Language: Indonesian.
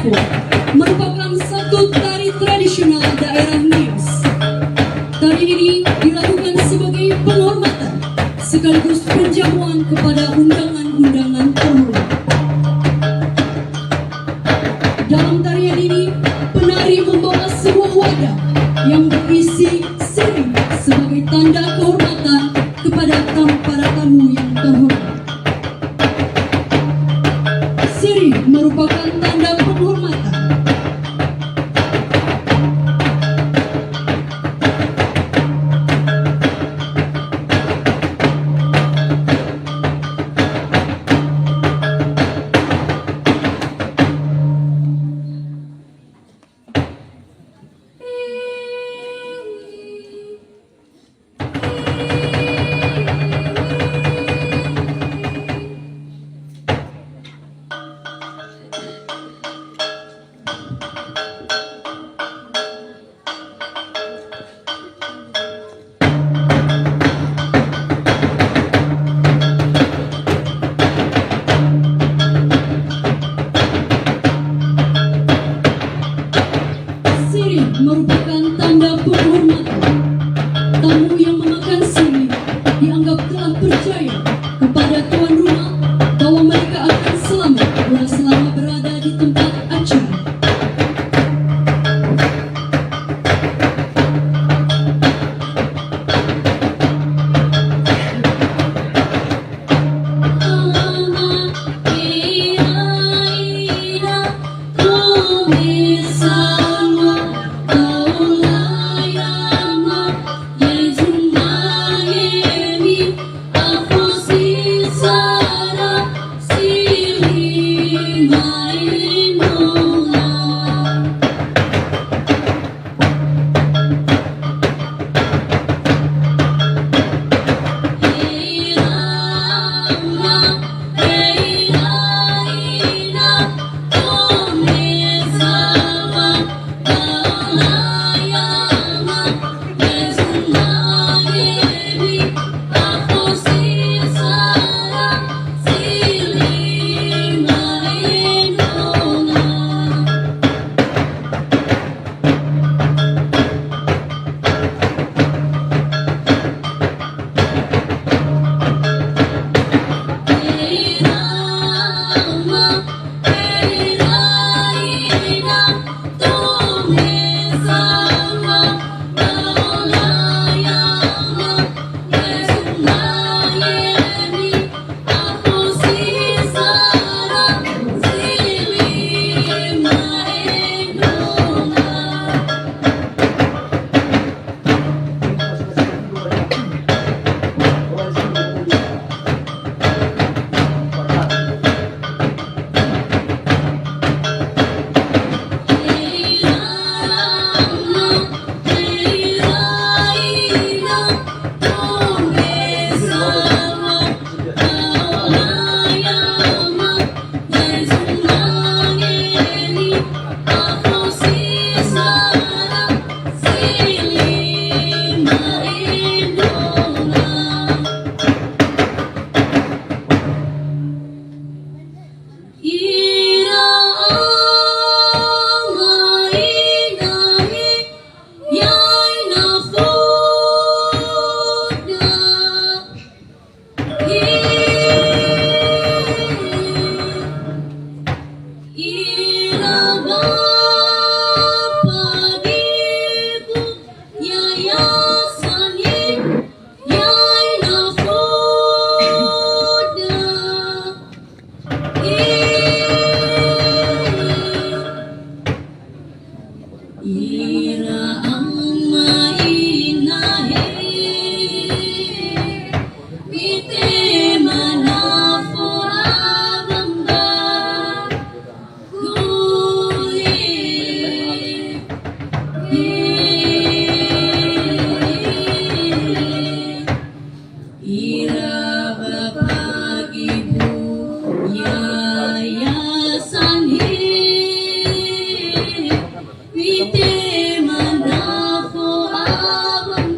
Manafo merupakan satu tari tradisional daerah Nias. Tari ini dilakukan sebagai penghormatan sekaligus penjamuan kepada undangan-undangan terhormat. Dalam tarian ini, penari membawa sebuah wadah yang berisi sirih sebagai tanda kehormatan kepada para tamu yang terhormat. Sirih merupakan tanda penghormatan. Merupakan tanda penghormatan. Tamu yang memakan sirih dianggap telah percaya kepada tuan rumah bahwa mereka akan selamat selama berada di tempat acara. Vite manafo abang